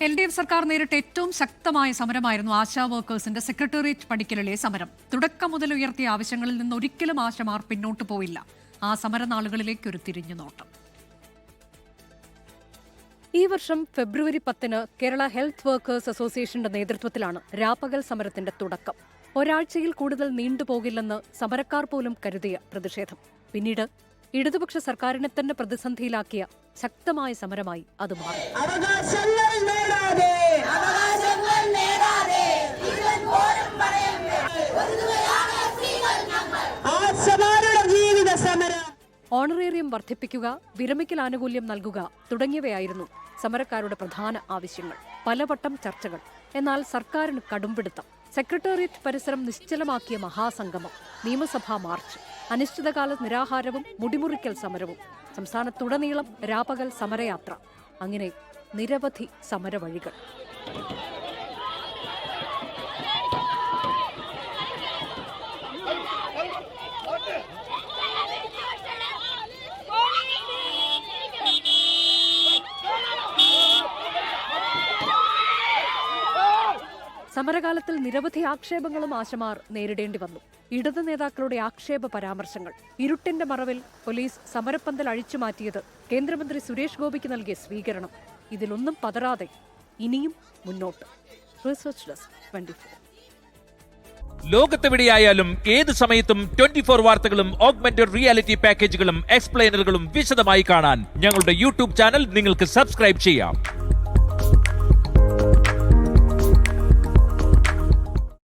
LDF സർക്കാർ നേരിട്ട ഏറ്റവും ശക്തമായ സമരമായിരുന്നു ആശാ വർക്കേഴ്സിന്റെ സെക്രട്ടേറിയറ്റ് പടിക്കലിലെ സമരം. തുടക്കം മുതൽ ഉയർത്തിയ ആവശ്യങ്ങളിൽ നിന്ന് ഒരിക്കലും ആശമാർ പിന്നോട്ട് പോയില്ല. ആ സമരനാളുകളിലേക്ക് ഒരു തിരിഞ്ഞുനോട്ടം. ഈ വർഷം ഫെബ്രുവരി 10 കേരള ഹെൽത്ത് വർക്കേഴ്സ് അസോസിയേഷന്റെ നേതൃത്വത്തിലാണ് രാപ്പകൽ സമരത്തിന്റെ തുടക്കം. ഒരാഴ്ചയിൽ കൂടുതൽ നീണ്ടുപോകില്ലെന്ന് സമരക്കാർ പോലും കരുതിയ പ്രതിഷേധം പിന്നീട് ഇടതുപക്ഷ സർക്കാരിനെ തന്നെ പ്രതിസന്ധിയിലാക്കിയ ശക്തമായ സമരമായി അത് മാറി. ഓണറേറിയം വർദ്ധിപ്പിക്കുക, വിരമിക്കൽ ആനുകൂല്യം നൽകുക തുടങ്ങിയവയായിരുന്നു സമരക്കാരുടെ പ്രധാന ആവശ്യങ്ങൾ. പലവട്ടം ചർച്ചകൾ, എന്നാൽ സർക്കാരിന് കടുംപിടുത്തം. സെക്രട്ടേറിയറ്റ് പരിസരം നിശ്ചലമാക്കിയ മഹാസംഗമം, നിയമസഭാ മാർച്ച്, അനിശ്ചിതകാല നിരാഹാരവും മുടിമുറിക്കൽ സമരവും, സംസ്ഥാനത്തുടനീളം രാപകൽ സമരയാത്ര, അങ്ങനെ നിരവധി സമരവഴികൾ. സമരകാലത്തിൽ നിരവധി ആക്ഷേപങ്ങളും ആശമാർ നേരിടേണ്ടി വന്നു. ഇടതു നേതാക്കളുടെ ആക്ഷേപ പരാമർശങ്ങൾ, ഇരുട്ടിന്റെ മറവിൽ പോലീസ് സമരപ്പന്തൽ അഴിച്ചുമാറ്റിയത്, കേന്ദ്രമന്ത്രി സുരേഷ് ഗോപിക്ക് നൽകിയ സ്വീകരണം, ഇതിലൊന്നും പതറാതെ ഇനിയും മുന്നോട്ട്. Research desk 24. ലോകത്തെവിടെയായാലും ഏത് സമയത്തും 24 വാർത്തകളും ഓഗ്മെന്റഡ് റിയാലിറ്റി പാക്കേജുകളും എക്സ്പ്ലെയിനറുകളും വിശദമായി കാണാൻ ഞങ്ങളുടെ യൂട്യൂബ് ചാനൽ നിങ്ങൾക്ക് സബ്സ്ക്രൈബ് ചെയ്യാം.